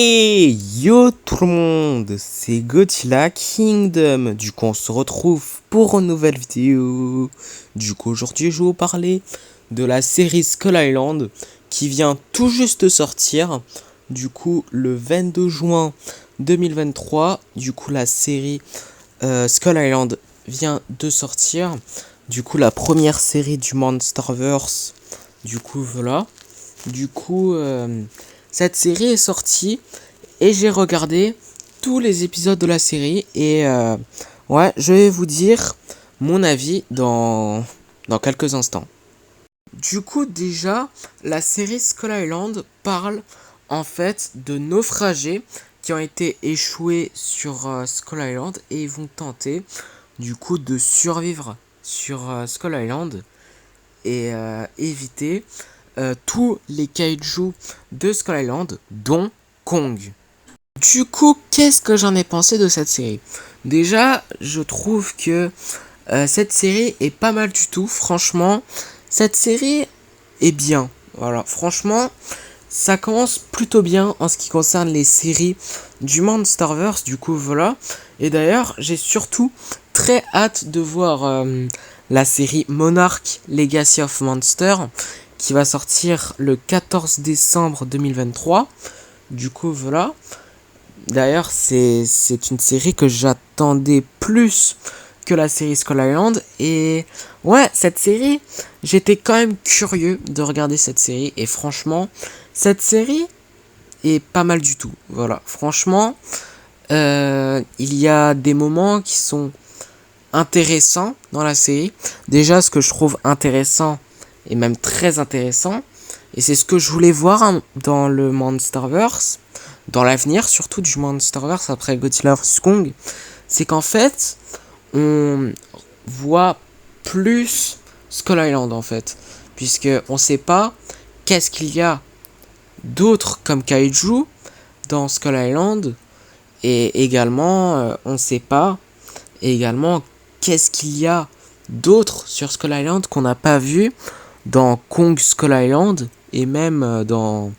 Et yo tout le monde, c'est Godzilla Kingdom. Du coup, on se retrouve pour une nouvelle vidéo. Du coup, aujourd'hui, je vais vous parler de la série Skull Island qui vient tout juste de sortir. Du coup, le 22 juin 2023, du coup, la série Skull Island vient de sortir. Du coup, la première série du Monsterverse. Du coup, voilà. Du coup, cette série est sortie et j'ai regardé tous les épisodes de la série et ouais, je vais vous dire mon avis dans quelques instants. Du coup, déjà, la série Skull Island parle en fait de naufragés qui ont été échoués sur Skull Island et ils vont tenter du coup de survivre sur Skull Island et éviter tous les kaiju de Skull Island, dont Kong. Du coup, qu'est-ce que j'en ai pensé de cette série? Déjà, je trouve que cette série est pas mal du tout. Franchement, cette série est bien. Voilà, franchement, ça commence plutôt bien en ce qui concerne les séries du Monsterverse. Du coup, voilà. Et d'ailleurs, j'ai surtout très hâte de voir la série Monarch Legacy of Monster qui va sortir le 14 décembre 2023. Du coup, voilà. D'ailleurs, c'est une série que j'attendais plus que la série Skull Island. Et ouais, cette série, j'étais quand même curieux de regarder cette série. Et franchement, cette série est pas mal du tout. Voilà, franchement, il y a des moments qui sont intéressants dans la série. Déjà, ce que je trouve intéressant, et même très intéressant, et c'est ce que je voulais voir dans le Monsterverse, dans l'avenir surtout du Monsterverse après Godzilla vs Kong, c'est qu'en fait, on voit plus Skull Island en fait, puisque on sait pas qu'est-ce qu'il y a d'autre comme kaiju dans Skull Island, et également on sait pas également qu'est-ce qu'il y a d'autre sur Skull Island qu'on n'a pas vu dans Kong Skull Island et même dans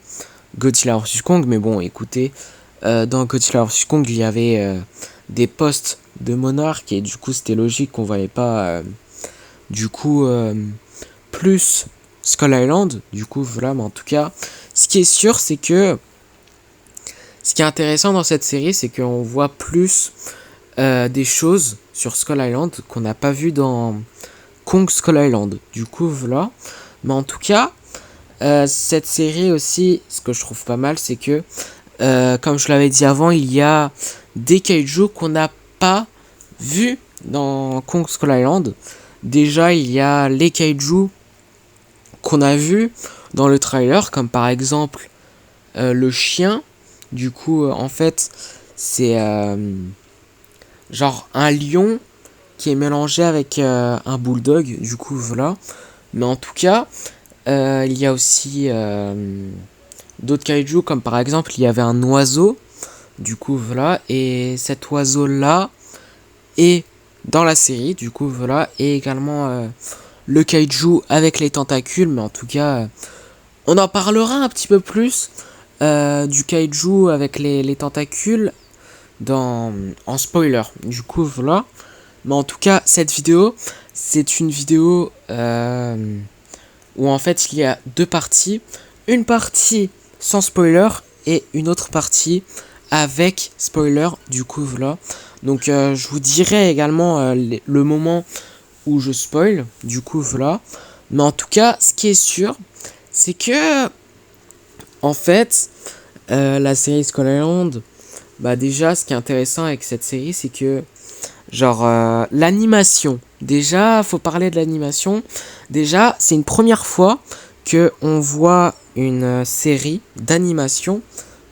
Godzilla vs Kong. Mais bon, écoutez, dans Godzilla vs Kong, il y avait des postes de monarques et du coup, c'était logique qu'on voyait pas du coup plus Skull Island. Du coup, voilà, mais en tout cas, ce qui est sûr, c'est que ce qui est intéressant dans cette série, c'est qu'on voit plus des choses sur Skull Island qu'on n'a pas vu dans Kong Skull Island. Du coup, voilà. Mais en tout cas, cette série aussi, ce que je trouve pas mal, c'est que, comme je l'avais dit avant, il y a des kaiju qu'on n'a pas vu dans Kong Skull Island. Déjà, il y a les kaiju qu'on a vu dans le trailer, comme par exemple le chien. Du coup, en fait, c'est genre un lion qui est mélangé avec un bulldog. Du coup, voilà. Mais en tout cas, il y a aussi d'autres kaiju, comme par exemple, il y avait un oiseau. Du coup, voilà. Et cet oiseau-là est dans la série. Du coup, voilà. Et également le kaiju avec les tentacules. Mais en tout cas, on en parlera un petit peu plus du kaiju avec les tentacules en spoiler. Du coup, voilà. Mais en tout cas, cette vidéo, c'est une vidéo où en fait il y a deux parties. Une partie sans spoiler et une autre partie avec spoiler. Du coup, voilà. Donc, je vous dirai également le moment où je spoil. Du coup, voilà. Mais en tout cas, ce qui est sûr, c'est que en fait, la série Skull Island, bah déjà, ce qui est intéressant avec cette série, c'est que genre l'animation. Déjà, faut parler de l'animation. Déjà, c'est une première fois que on voit une série d'animation.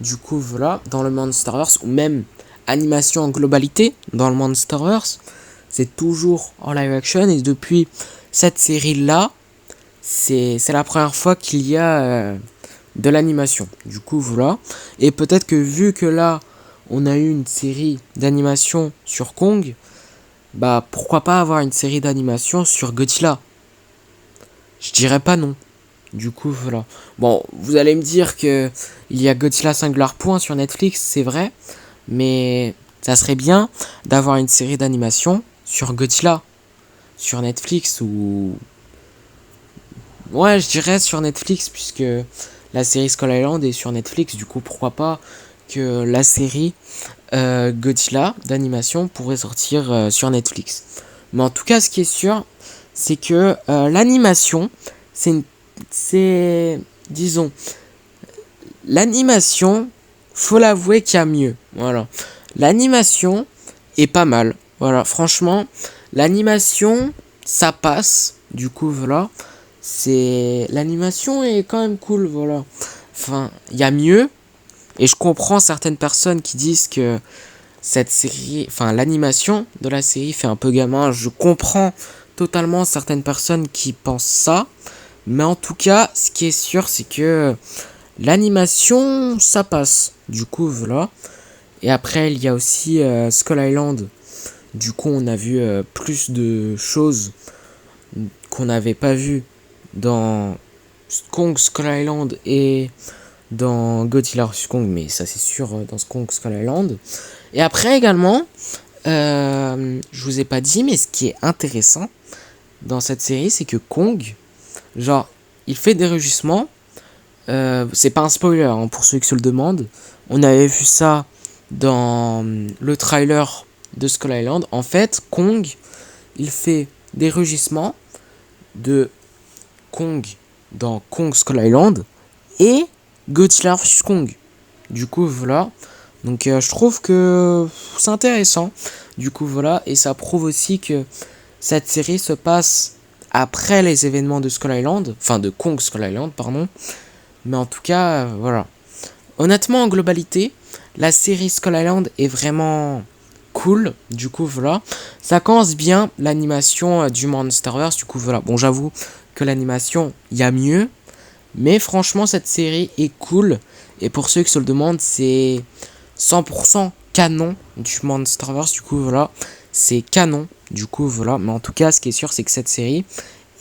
Du coup, voilà, dans le Monsterverse, ou même animation en globalité dans le Monsterverse. C'est toujours en live action. Et depuis cette série-là, c'est la première fois qu'il y a de l'animation. Du coup, voilà. Et peut-être que vu que là, on a eu une série d'animation sur Kong, bah pourquoi pas avoir une série d'animation sur Godzilla? Je dirais pas non. Du coup, voilà. Bon, vous allez me dire que il y a Godzilla Singular Point sur Netflix, c'est vrai. Mais ça serait bien d'avoir une série d'animation sur Godzilla. Sur Netflix ou... Ouais, je dirais sur Netflix, puisque la série Skull Island est sur Netflix. Du coup, pourquoi pas que la série Godzilla d'animation pourrait sortir sur Netflix. Mais en tout cas, ce qui est sûr, c'est que l'animation, c'est, disons, l'animation, faut l'avouer qu'il y a mieux. Voilà. L'animation est pas mal. Voilà, franchement, l'animation, ça passe. Du coup, voilà. L'animation est quand même cool, voilà. Enfin, il y a mieux. Et je comprends certaines personnes qui disent que cette série, enfin l'animation de la série fait un peu gamin. Je comprends totalement certaines personnes qui pensent ça. Mais en tout cas, ce qui est sûr, c'est que l'animation, ça passe. Du coup, voilà. Et après, il y a aussi Skull Island. Du coup, on a vu plus de choses qu'on n'avait pas vues dans Kong Skull Island et dans Godzilla vs Kong, mais ça c'est sûr dans Kong Skull Island. Et après également, je vous ai pas dit, mais ce qui est intéressant dans cette série, c'est que Kong, genre, il fait des rugissements. C'est pas un spoiler hein, pour ceux qui se le demandent. On avait vu ça dans le trailer de Skull Island. En fait, Kong, il fait des rugissements de Kong dans Kong Skull Island et Godzilla vs Kong. Du coup, voilà. Donc, je trouve que c'est intéressant. Du coup, voilà. Et ça prouve aussi que cette série se passe après les événements de Skull Island. Enfin, de Kong Skull Island, pardon. Mais en tout cas, voilà. Honnêtement, en globalité, la série Skull Island est vraiment cool. Du coup, voilà. Ça commence bien l'animation du Monsterverse. Du coup, voilà. Bon, j'avoue que l'animation, il y a mieux. Mais franchement, cette série est cool. Et pour ceux qui se le demandent, c'est 100% canon du Monsterverse. Du coup, voilà. C'est canon. Du coup, voilà. Mais en tout cas, ce qui est sûr, c'est que cette série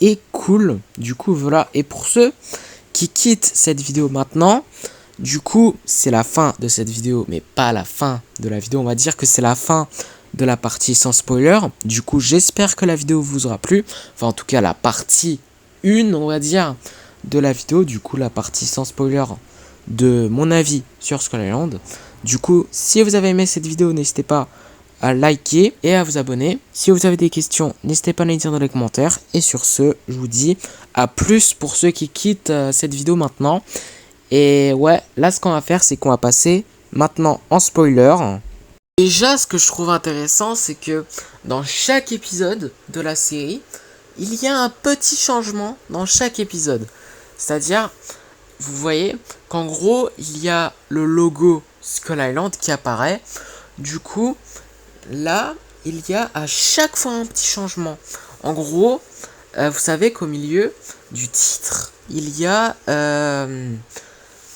est cool. Du coup, voilà. Et pour ceux qui quittent cette vidéo maintenant, du coup, c'est la fin de cette vidéo. Mais pas la fin de la vidéo. On va dire que c'est la fin de la partie sans spoiler. Du coup, j'espère que la vidéo vous aura plu. Enfin, en tout cas, la partie 1, on va dire, de la vidéo. Du coup, la partie sans spoiler de mon avis sur Skull Island. Du coup, si vous avez aimé cette vidéo, n'hésitez pas à liker et à vous abonner. Si vous avez des questions, n'hésitez pas à les dire dans les commentaires. Et sur ce, je vous dis à plus pour ceux qui quittent cette vidéo maintenant. Et ouais, là ce qu'on va faire, c'est qu'on va passer maintenant en spoiler. Déjà, ce que je trouve intéressant, c'est que dans chaque épisode de la série, il y a un petit changement dans chaque épisode. C'est-à-dire, vous voyez qu'en gros, il y a le logo Skull Island qui apparaît. Du coup, là, il y a à chaque fois un petit changement. En gros, vous savez qu'au milieu du titre, il y a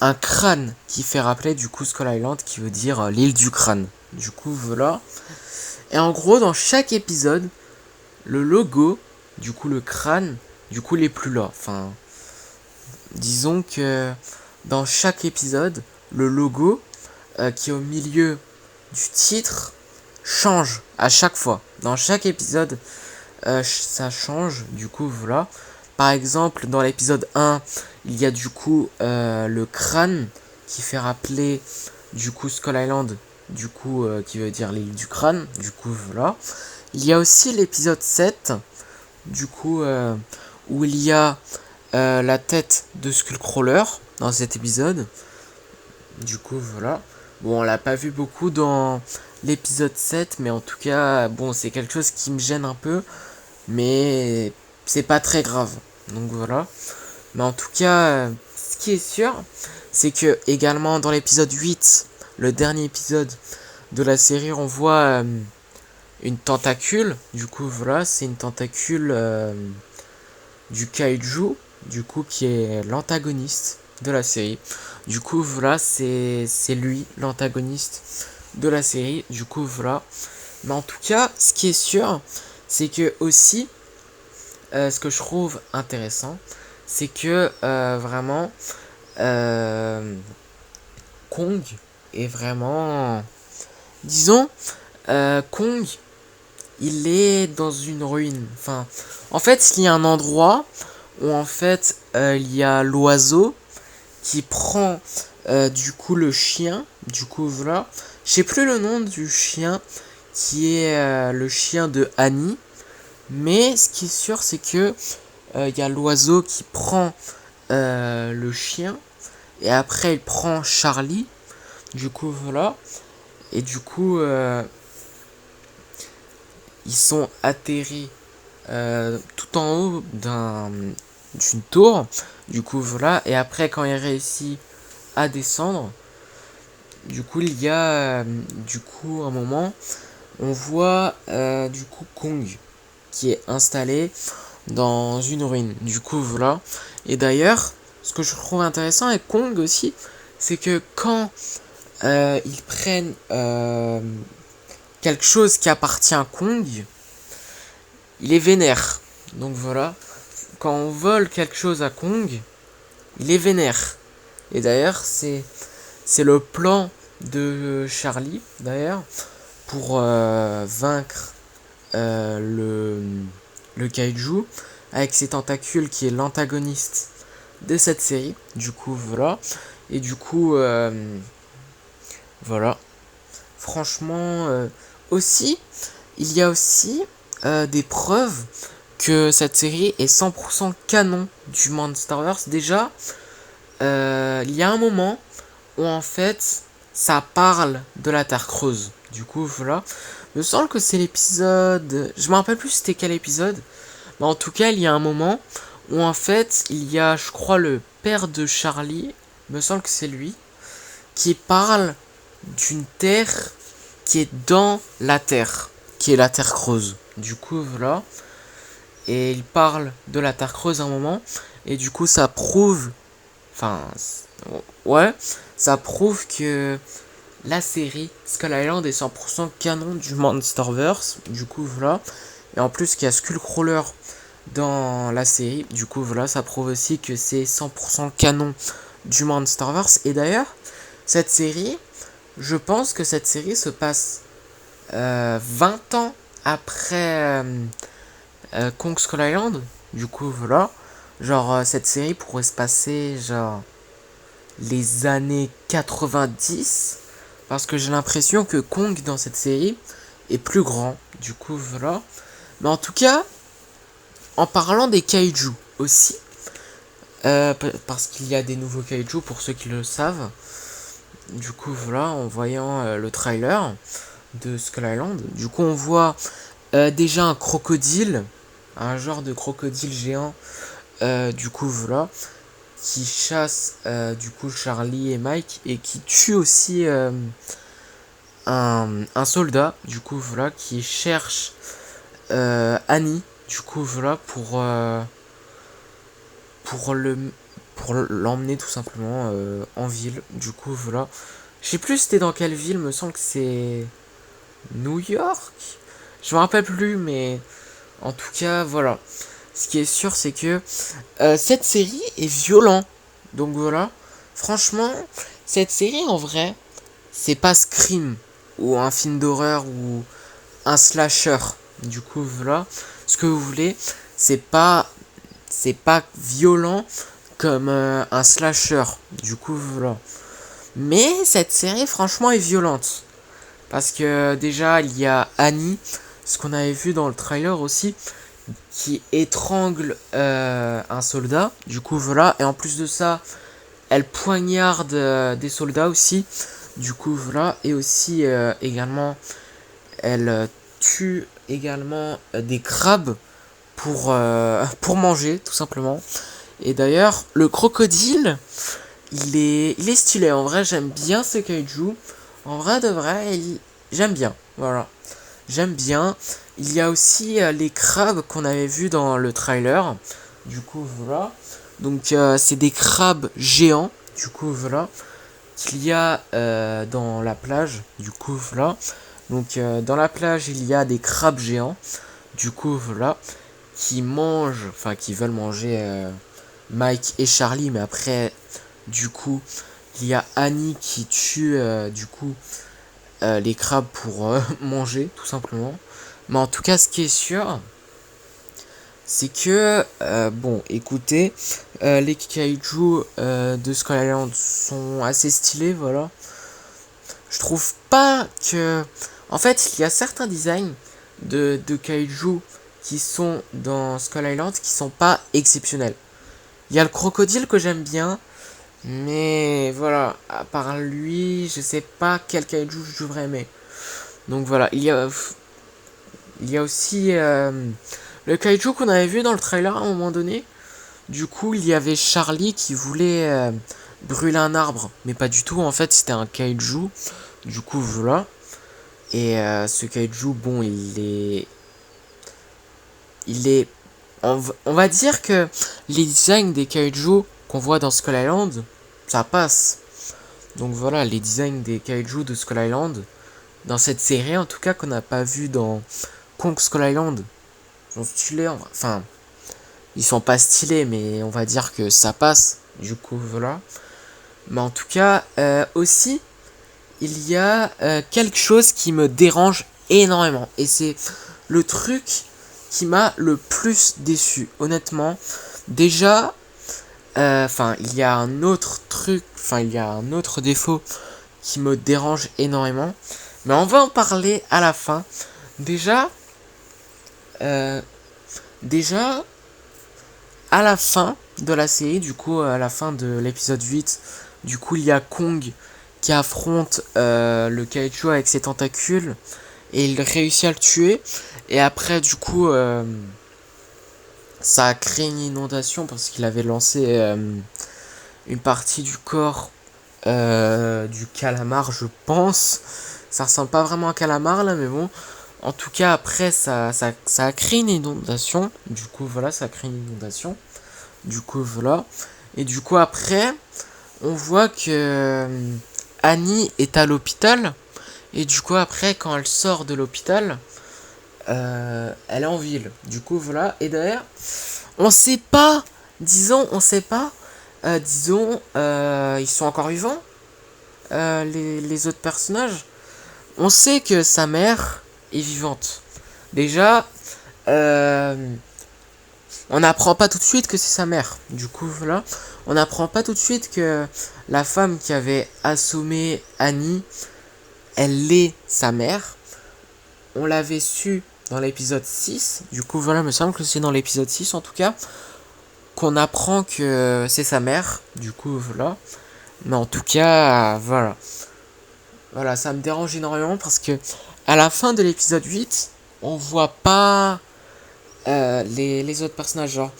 un crâne qui fait rappeler du coup Skull Island, qui veut dire l'île du crâne. Du coup, voilà. Et en gros, dans chaque épisode, le logo, du coup le crâne, du coup il est plus là. Enfin, disons que dans chaque épisode, le logo qui est au milieu du titre change à chaque fois. Dans chaque épisode, ça change. Du coup, voilà. Par exemple, dans l'épisode 1, il y a du coup le crâne qui fait rappeler du coup Skull Island, du coup qui veut dire l'île du crâne. Du coup, voilà. Il y a aussi l'épisode 7, du coup où il y a la tête de Skullcrawler dans cet épisode. Du coup, voilà. Bon, on l'a pas vu beaucoup dans l'épisode 7, mais en tout cas, bon, c'est quelque chose qui me gêne un peu, mais c'est pas très grave. Donc voilà. Mais en tout cas, ce qui est sûr, c'est que également dans l'épisode 8, le dernier épisode de la série, on voit une tentacule. Du coup, voilà, c'est une tentacule du kaiju, du coup, qui est l'antagoniste de la série. Du coup, voilà, c'est lui, l'antagoniste de la série. Du coup, voilà. Mais en tout cas, ce qui est sûr, c'est que aussi, ce que je trouve intéressant, c'est que vraiment Kong est vraiment, disons, Kong, il est dans une ruine. Enfin, en fait, il y a un endroit où en fait il y a l'oiseau qui prend du coup le chien. Du coup, voilà. Je sais plus le nom du chien qui est le chien de Annie. Mais ce qui est sûr, c'est que il y a l'oiseau qui prend le chien. Et après, il prend Charlie. Du coup, voilà. Et du coup, ils sont atterris tout en haut d'une tour. Du coup, voilà. Et après, quand il réussit à descendre, du coup, il y a du coup un moment, on voit du coup Kong qui est installé dans une ruine. Du coup, voilà. Et d'ailleurs, ce que je trouve intéressant avec Kong aussi, c'est que quand ils prennent quelque chose qui appartient à Kong, il est vénère. Donc voilà, quand on vole quelque chose à Kong, il est vénère. Et d'ailleurs, c'est le plan de Charlie, d'ailleurs, pour vaincre le kaiju avec ses tentacules qui est l'antagoniste de cette série. Du coup, voilà. Et du coup, voilà. Franchement, aussi, il y a aussi des preuves que cette série est 100% canon du Monsterverse. Déjà, il y a un moment où en fait, ça parle de la Terre creuse. Du coup, voilà. Il me semble que c'est l'épisode... Je me rappelle plus c'était quel épisode. Mais en tout cas, il y a un moment où en fait, il y a, je crois, le père de Charlie. Il me semble que c'est lui. Qui parle d'une terre qui est dans la terre. Qui est la Terre creuse. Du coup, voilà. Et il parle de la Terre creuse à un moment. Et du coup, ça prouve... Enfin, ouais. Ça prouve que la série Skull Island est 100% canon du Monsterverse. Du coup, voilà. Et en plus, qu'il y a Skullcrawler dans la série. Du coup, voilà, ça prouve aussi que c'est 100% canon du Monsterverse. Et d'ailleurs, cette série, je pense que cette série se passe 20 ans après Kong Skull Island. Du coup, voilà. Genre, cette série pourrait se passer, genre, les années 90. Parce que j'ai l'impression que Kong dans cette série est plus grand. Du coup, voilà. Mais en tout cas, en parlant des kaiju aussi, parce qu'il y a des nouveaux kaiju pour ceux qui le savent. Du coup, voilà, en voyant le trailer de Skull Island, du coup, on voit déjà un crocodile, un genre de crocodile géant. Du coup, voilà, qui chasse du coup Charlie et Mike et qui tue aussi un soldat. Du coup, voilà, qui cherche Annie. Du coup, voilà, pour le pour l'emmener tout simplement en ville. Du coup, voilà. Je sais plus c'était dans quelle ville, me semble que c'est New York. Je me rappelle plus, mais en tout cas, voilà. Ce qui est sûr, c'est que cette série est violente. Donc voilà. Franchement, cette série en vrai, c'est pas Scream ou un film d'horreur ou un slasher. Du coup, voilà. Ce que vous voulez, c'est pas violent comme un slasher. Du coup, voilà. Mais cette série, franchement, est violente. Parce que déjà, il y a Annie, ce qu'on avait vu dans le trailer aussi, qui étrangle un soldat. Du coup, voilà. Et en plus de ça, elle poignarde des soldats aussi. Du coup, voilà. Et aussi, également, elle tue également des crabes pour manger, tout simplement. Et d'ailleurs, le crocodile, il est stylé. En vrai, j'aime bien ce kaiju. En vrai, de vrai, j'aime bien. Voilà. J'aime bien. Il y a aussi les crabes qu'on avait vus dans le trailer. Du coup, voilà. Donc, c'est des crabes géants. Du coup, voilà. Qu'il y a dans la plage. Du coup, voilà. Donc, dans la plage, il y a des crabes géants. Du coup, voilà. Qui mangent, enfin, qui veulent manger Mike et Charlie, mais après, du coup, il y a Annie qui tue, les crabes pour manger, tout simplement. Mais en tout cas, ce qui est sûr, c'est que, bon, écoutez, les kaiju de Skull Island sont assez stylés, voilà. Je trouve pas que... En fait, il y a certains designs de kaiju qui sont dans Skull Island qui sont pas exceptionnels. Il y a le crocodile que j'aime bien, mais voilà, à part lui, je sais pas quel kaiju je devrais aimer. Donc voilà, il y a aussi le kaiju qu'on avait vu dans le trailer à un moment donné. Du coup, il y avait Charlie qui voulait brûler un arbre, mais pas du tout. En fait, c'était un kaiju. Du coup, voilà. Et ce kaiju, bon, on va dire que les designs des kaiju qu'on voit dans Skull Island, ça passe. Donc voilà, les designs des kaiju de Skull Island, dans cette série en tout cas, qu'on n'a pas vu dans Kong Skull Island, sont stylés. Enfin, ils sont pas stylés, mais on va dire que ça passe. Du coup, voilà. Mais en tout cas, aussi, il y a quelque chose qui me dérange énormément. Et c'est le truc qui m'a le plus déçu, honnêtement. Déjà, il y a un autre truc, il y a un autre défaut qui me dérange énormément. Mais on va en parler à la fin. Déjà, déjà, à la fin de la série, du coup, à la fin de l'épisode 8, du coup, il y a Kong qui affronte le kaiju avec ses tentacules et il réussit à le tuer. Et après, du coup, ça a créé une inondation parce qu'il avait lancé une partie du corps du calamar, je pense. Ça ressemble pas vraiment à un calamar là, mais bon. En tout cas, après, ça a créé une inondation. Du coup, voilà, ça a créé une inondation. Du coup, voilà. Et du coup, après, on voit que Annie est à l'hôpital. Et du coup, après, quand elle sort de l'hôpital, elle est en ville. Du coup, voilà. Et d'ailleurs, on sait pas, on sait pas, ils sont encore vivants, les autres personnages. On sait que sa mère est vivante. Déjà, on n'apprend pas tout de suite que c'est sa mère. Du coup, voilà. On n'apprend pas tout de suite que la femme qui avait assommé Annie, elle est sa mère. On l'avait su dans l'épisode 6. Du coup, voilà, il me semble que c'est dans l'épisode 6 en tout cas, qu'on apprend que c'est sa mère. Du coup, voilà. Mais en tout cas, voilà. Voilà, ça me dérange énormément parce que à la fin de l'épisode 8, on voit pas les autres personnages. Genre,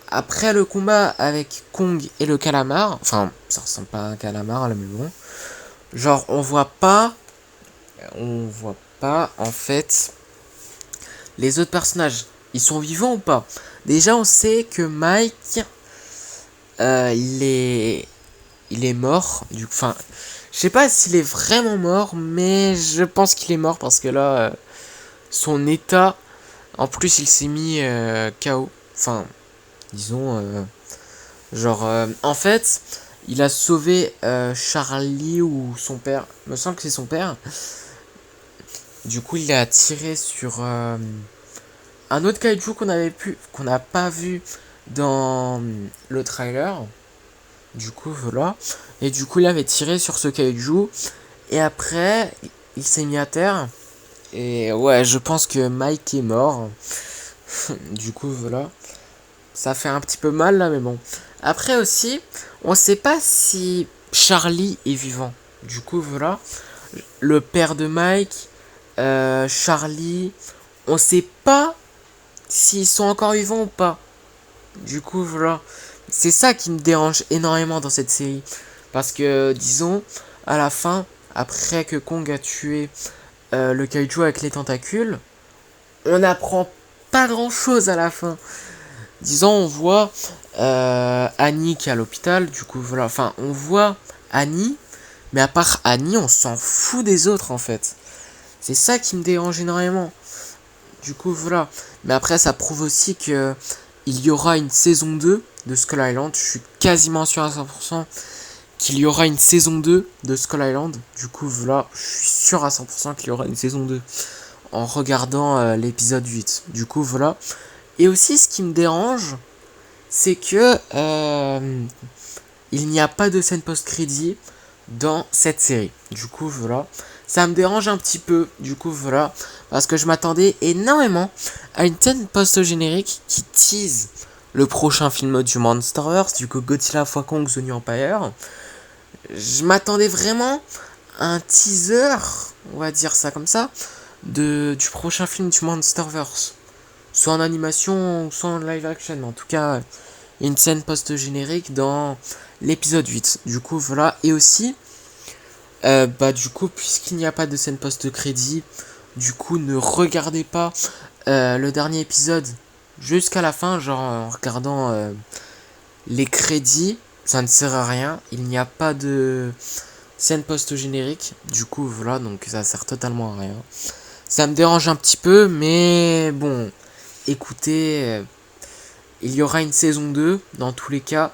après le combat avec Kong et le calamar, enfin, ça ressemble pas à un calamar là, mais bon. Genre, on voit pas en fait les autres personnages. Ils sont vivants ou pas? Déjà, on sait que Mike, il est mort. Enfin, je sais pas s'il est vraiment mort, mais je pense qu'il est mort parce que là, son état, en plus, il s'est mis KO. Enfin, disons, en fait, il a sauvé Charlie ou son père. Il me semble que c'est son père. Du coup, il a tiré sur un autre kaiju qu'on n'a pas vu dans le trailer. Du coup, voilà. Et du coup, il avait tiré sur ce kaiju. Et après, il s'est mis à terre. Et ouais, je pense que Mike est mort. Du coup, voilà. Ça fait un petit peu mal là, mais bon. Après aussi, on sait pas si Charlie est vivant. Du coup, voilà. Le père de Mike, Charlie, on sait pas s'ils sont encore vivants ou pas. Du coup, voilà. C'est ça qui me dérange énormément dans cette série. Parce que, disons, à la fin, après que Kong a tué le kaiju avec les tentacules, on n'apprend pas grand chose à la fin. Disons, on voit Annie qui est à l'hôpital, du coup, voilà. Enfin, on voit Annie, mais à part Annie, on s'en fout des autres en fait. C'est ça qui me dérange énormément. Du coup, voilà. Mais après, ça prouve aussi que il y aura une saison 2 de Skull Island. Je suis quasiment sûr à 100% qu'il y aura une saison 2 de Skull Island. Du coup, voilà, je suis sûr à 100% qu'il y aura une saison 2 en regardant l'épisode 8. Du coup, voilà. Et aussi, ce qui me dérange, c'est que il n'y a pas de scène post-crédit dans cette série. Du coup, voilà. Ça me dérange un petit peu. Du coup, voilà. Parce que je m'attendais énormément à une scène post-générique qui tease le prochain film du Monsterverse, du coup Godzilla x Kong The New Empire. Je m'attendais vraiment à un teaser, on va dire ça comme ça, du prochain film du Monsterverse. Soit en animation, soit en live action. En tout cas, une scène post-générique dans l'épisode 8. Du coup, voilà. Et aussi, du coup, puisqu'il n'y a pas de scène post-crédit, du coup, ne regardez pas le dernier épisode jusqu'à la fin, genre en regardant les crédits. Ça ne sert à rien. Il n'y a pas de scène post-générique. Du coup, voilà, donc ça sert totalement à rien. Ça me dérange un petit peu, mais bon, écoutez, il y aura une saison 2 dans tous les cas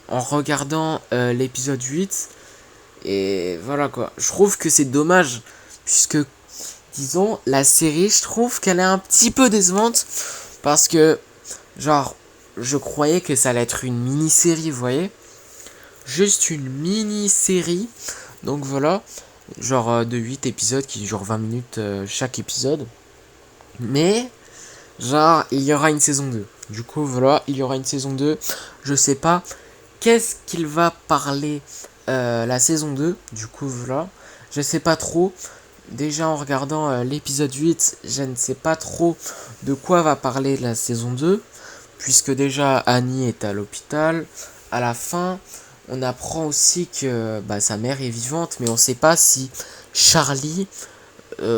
en regardant l'épisode 8. Et voilà quoi. Je trouve que c'est dommage puisque, disons, la série, je trouve qu'elle est un petit peu décevante parce que, genre, je croyais que ça allait être une mini-série, vous voyez. Juste une mini-série. Donc voilà, genre de 8 épisodes qui durent 20 minutes chaque épisode. Mais, genre, il y aura une saison 2. Du coup, voilà, il y aura une saison 2. Je sais pas qu'est-ce qu'il va parler la saison 2. Du coup, voilà. Je sais pas trop. Déjà, en regardant l'épisode 8, je ne sais pas trop de quoi va parler la saison 2. Puisque déjà, Annie est à l'hôpital. À la fin, on apprend aussi que sa mère est vivante. Mais on sait pas si Charlie,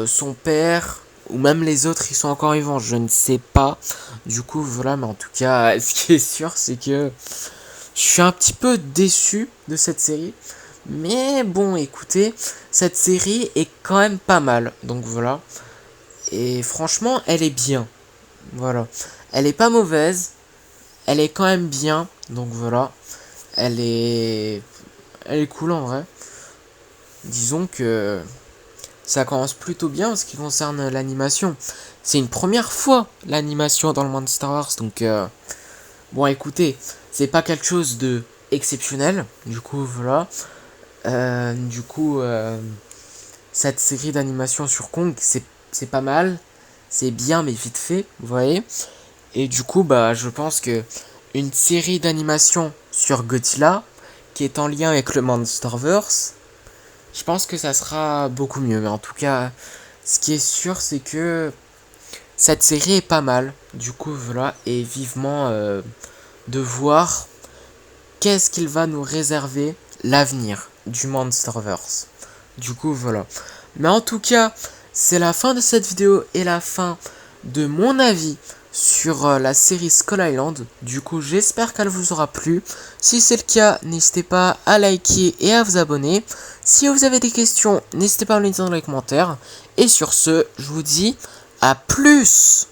son père, ou même les autres, ils sont encore vivants. Je ne sais pas. Du coup, voilà. Mais en tout cas, ce qui est sûr, c'est que je suis un petit peu déçu de cette série. Mais bon, écoutez, cette série est quand même pas mal. Donc voilà. Et franchement, elle est bien. Voilà. Elle est pas mauvaise. Elle est quand même bien. Donc voilà. Elle est cool en vrai. Disons que ça commence plutôt bien en ce qui concerne l'animation. C'est une première fois l'animation dans le Monsterverse. Donc bon, écoutez, c'est pas quelque chose de exceptionnel. Du coup, voilà. Cette série d'animation sur Kong, c'est pas mal. C'est bien, mais vite fait, vous voyez. Et du coup, je pense que une série d'animation sur Godzilla, qui est en lien avec le Monsterverse, je pense que ça sera beaucoup mieux. Mais en tout cas, ce qui est sûr, c'est que cette série est pas mal. Du coup, voilà. Et vivement de voir qu'est-ce qu'il va nous réserver l'avenir du Monsterverse. Du coup, voilà. Mais en tout cas, c'est la fin de cette vidéo et la fin de mon avis sur la série Skull Island. Du coup, j'espère qu'elle vous aura plu. Si c'est le cas, n'hésitez pas à liker et à vous abonner. Si vous avez des questions, n'hésitez pas à me les dire dans les commentaires. Et sur ce, je vous dis à plus!